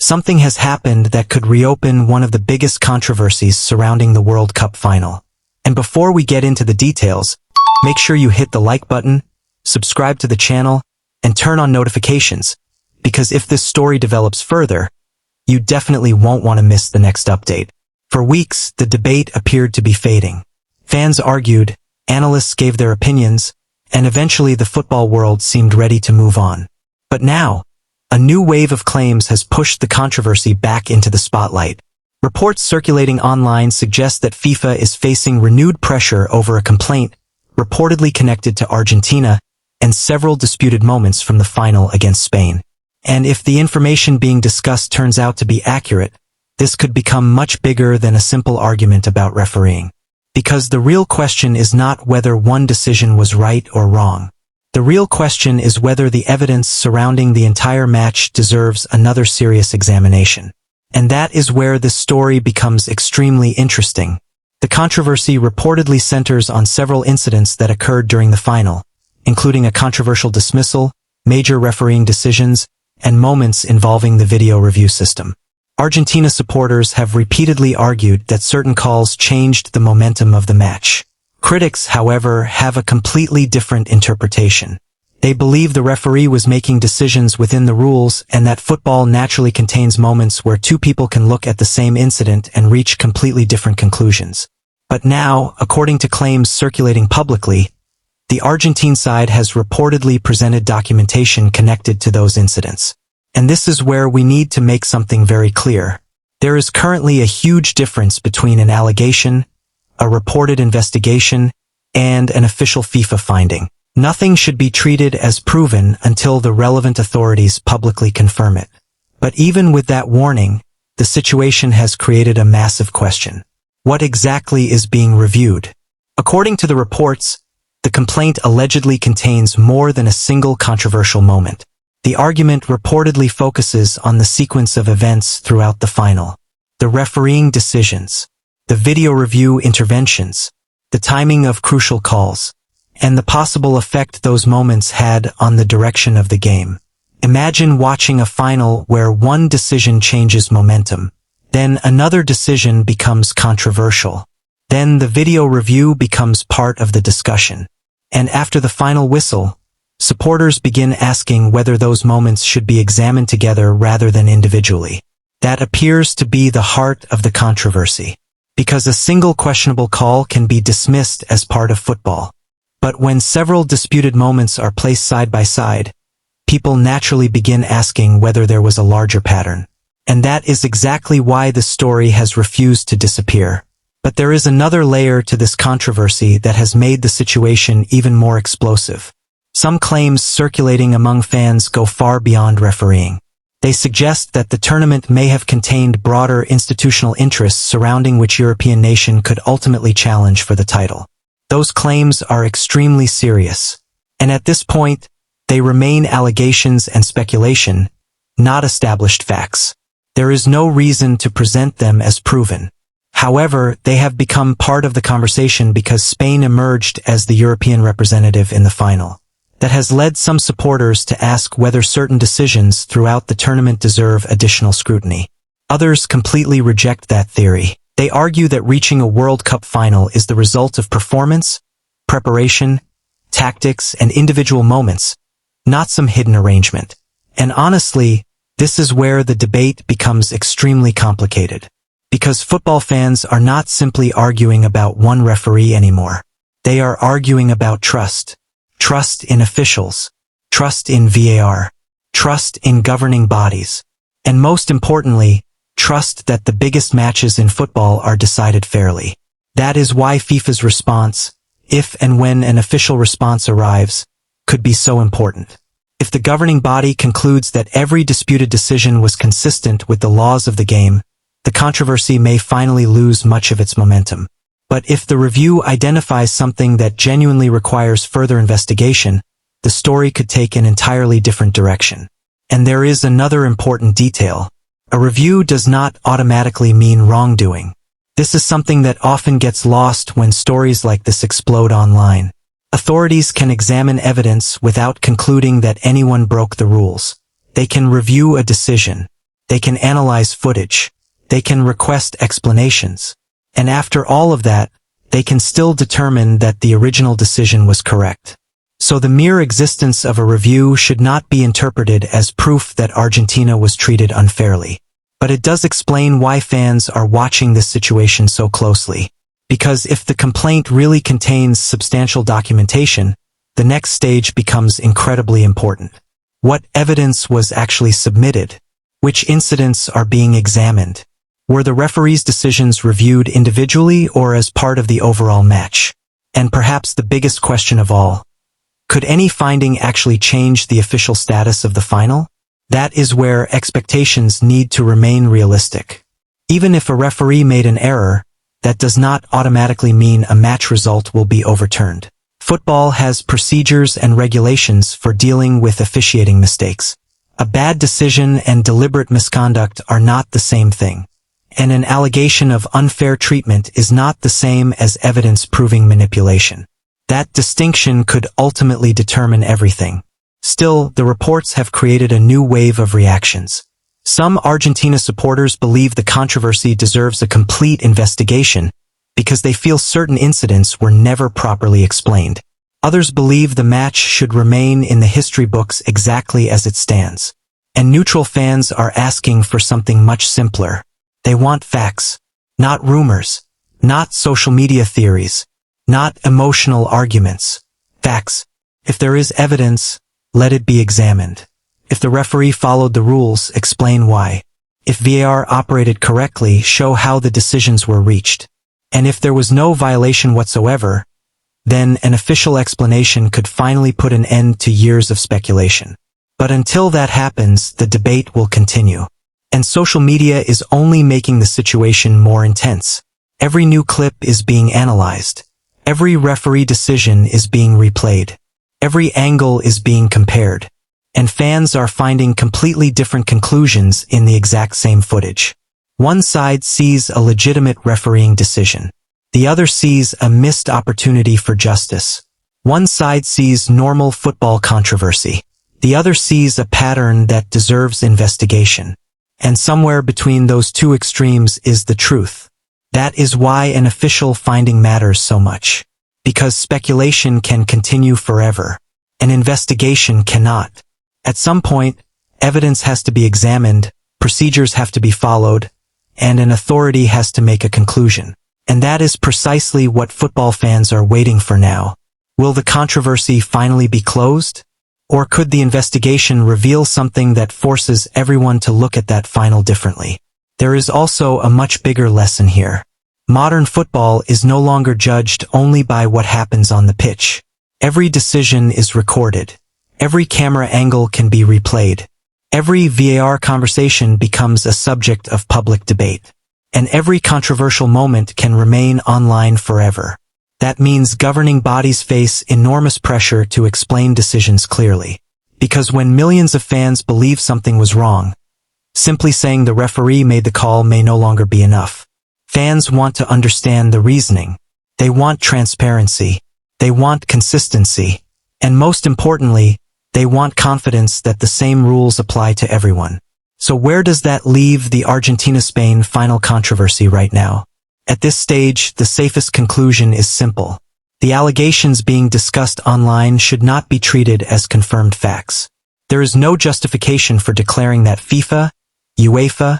something has happened that could reopen one of the biggest controversies surrounding the World Cup final. And before we get into the details, make sure you hit the like button, subscribe to the channel, and turn on notifications, because if this story develops further, you definitely won't want to miss the next update. For weeks, the debate appeared to be fading. Fans argued, analysts gave their opinions, and eventually the football world seemed ready to move on. But now, a new wave of claims has pushed the controversy back into the spotlight. Reports circulating online suggest that FIFA is facing renewed pressure over a complaint reportedly connected to Argentina and several disputed moments from the final against Spain. And if the information being discussed turns out to be accurate, this could become much bigger than a simple argument about refereeing. Because the real question is not whether one decision was right or wrong. The real question is whether the evidence surrounding the entire match deserves another serious examination. And that is where this story becomes extremely interesting. The controversy reportedly centers on several incidents that occurred during the final, including a controversial dismissal, major refereeing decisions, and moments involving the video review system. Argentina supporters have repeatedly argued that certain calls changed the momentum of the match. Critics, however, have a completely different interpretation. They believe the referee was making decisions within the rules and that football naturally contains moments where two people can look at the same incident and reach completely different conclusions. But now, according to claims circulating publicly, the Argentine side has reportedly presented documentation connected to those incidents. And this is where we need to make something very clear. There is currently a huge difference between an allegation, a reported investigation, and an official FIFA finding. Nothing should be treated as proven until the relevant authorities publicly confirm it. But even with that warning, the situation has created a massive question. What exactly is being reviewed? According to the reports, the complaint allegedly contains more than a single controversial moment. The argument reportedly focuses on the sequence of events throughout the final. The refereeing decisions, the video review interventions, the timing of crucial calls, and the possible effect those moments had on the direction of the game. Imagine watching a final where one decision changes momentum, then another decision becomes controversial. Then the video review becomes part of the discussion. And after the final whistle, supporters begin asking whether those moments should be examined together rather than individually. That appears to be the heart of the controversy. Because a single questionable call can be dismissed as part of football. But when several disputed moments are placed side by side, people naturally begin asking whether there was a larger pattern. And that is exactly why the story has refused to disappear. But there is another layer to this controversy that has made the situation even more explosive. Some claims circulating among fans go far beyond refereeing. They suggest that the tournament may have contained broader institutional interests surrounding which European nation could ultimately challenge for the title. Those claims are extremely serious. And at this point, they remain allegations and speculation, not established facts. There is no reason to present them as proven. However, they have become part of the conversation because Spain emerged as the European representative in the final. That has led some supporters to ask whether certain decisions throughout the tournament deserve additional scrutiny. Others completely reject that theory. They argue that reaching a World Cup final is the result of performance, preparation, tactics, and individual moments, not some hidden arrangement. And honestly, this is where the debate becomes extremely complicated. Because football fans are not simply arguing about one referee anymore. They are arguing about trust. Trust in officials, trust in VAR, trust in governing bodies, and most importantly, trust that the biggest matches in football are decided fairly. That is why FIFA's response, if and when an official response arrives, could be so important. If the governing body concludes that every disputed decision was consistent with the laws of the game, the controversy may finally lose much of its momentum. But if the review identifies something that genuinely requires further investigation, the story could take an entirely different direction. And there is another important detail. A review does not automatically mean wrongdoing. This is something that often gets lost when stories like this explode online. Authorities can examine evidence without concluding that anyone broke the rules. They can review a decision, They can analyze footage. They can request explanations. And after all of that, they can still determine that the original decision was correct. So the mere existence of a review should not be interpreted as proof that Argentina was treated unfairly. But it does explain why fans are watching this situation so closely. Because if the complaint really contains substantial documentation, the next stage becomes incredibly important. What evidence was actually submitted? Which incidents are being examined? Were the referee's decisions reviewed individually or as part of the overall match? And perhaps the biggest question of all, could any finding actually change the official status of the final? That is where expectations need to remain realistic. Even if a referee made an error, that does not automatically mean a match result will be overturned. Football has procedures and regulations for dealing with officiating mistakes. A bad decision and deliberate misconduct are not the same thing. And an allegation of unfair treatment is not the same as evidence proving manipulation. That distinction could ultimately determine everything. Still, the reports have created a new wave of reactions. Some Argentina supporters believe the controversy deserves a complete investigation because they feel certain incidents were never properly explained. Others believe the match should remain in the history books exactly as it stands. And neutral fans are asking for something much simpler. They want facts, not rumors, not social media theories, not emotional arguments. Facts. If there is evidence, let it be examined. If the referee followed the rules, explain why. If VAR operated correctly, show how the decisions were reached. And if there was no violation whatsoever, then an official explanation could finally put an end to years of speculation. But until that happens, the debate will continue. And social media is only making the situation more intense. Every new clip is being analyzed. Every referee decision is being replayed. Every angle is being compared. And fans are finding completely different conclusions in the exact same footage. One side sees a legitimate refereeing decision. The other sees a missed opportunity for justice. One side sees normal football controversy. The other sees a pattern that deserves investigation. And somewhere between those two extremes is the truth. That is why an official finding matters so much. Because speculation can continue forever. An investigation cannot. At some point, evidence has to be examined, procedures have to be followed, and an authority has to make a conclusion. And that is precisely what football fans are waiting for now. Will the controversy finally be closed? Or could the investigation reveal something that forces everyone to look at that final differently? There is also a much bigger lesson here. Modern football is no longer judged only by what happens on the pitch. Every decision is recorded. Every camera angle can be replayed. Every VAR conversation becomes a subject of public debate. And every controversial moment can remain online forever. That means governing bodies face enormous pressure to explain decisions clearly. Because when millions of fans believe something was wrong, simply saying the referee made the call may no longer be enough. Fans want to understand the reasoning. They want transparency. They want consistency. And most importantly, they want confidence that the same rules apply to everyone. So where does that leave the Argentina-Spain final controversy right now? At this stage, the safest conclusion is simple. The allegations being discussed online should not be treated as confirmed facts. There is no justification for declaring that FIFA, UEFA,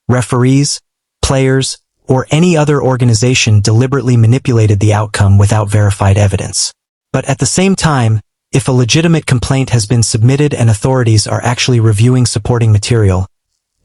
referees, players, or any other organization deliberately manipulated the outcome without verified evidence. But at the same time, if a legitimate complaint has been submitted and authorities are actually reviewing supporting material,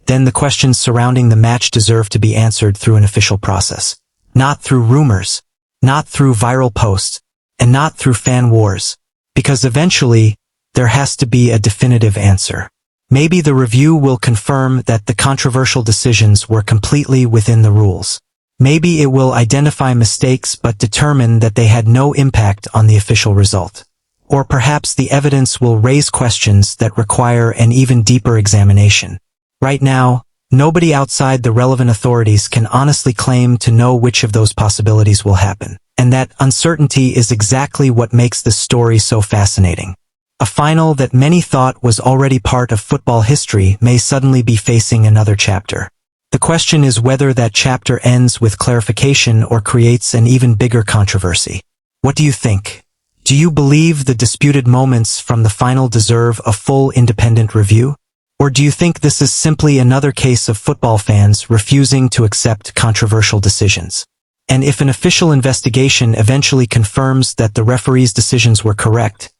then the questions surrounding the match deserve to be answered through an official process. Not through rumors, not through viral posts, and not through fan wars. Because eventually, there has to be a definitive answer. Maybe the review will confirm that the controversial decisions were completely within the rules. Maybe it will identify mistakes but determine that they had no impact on the official result. Or perhaps the evidence will raise questions that require an even deeper examination. Right now, nobody outside the relevant authorities can honestly claim to know which of those possibilities will happen. And that uncertainty is exactly what makes this story so fascinating. A final that many thought was already part of football history may suddenly be facing another chapter. The question is whether that chapter ends with clarification or creates an even bigger controversy. What do you think? Do you believe the disputed moments from the final deserve a full independent review? Or do you think this is simply another case of football fans refusing to accept controversial decisions? And if an official investigation eventually confirms that the referee's decisions were correct,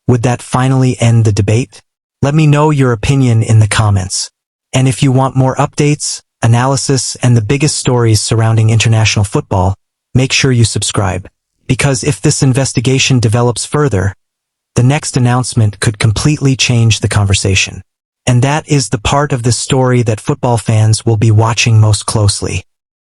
would that finally end the debate? Let me know your opinion in the comments. And if you want more updates, analysis, and the biggest stories surrounding international football, make sure you subscribe. Because if this investigation develops further, the next announcement could completely change the conversation. And that is the part of this story that football fans will be watching most closely.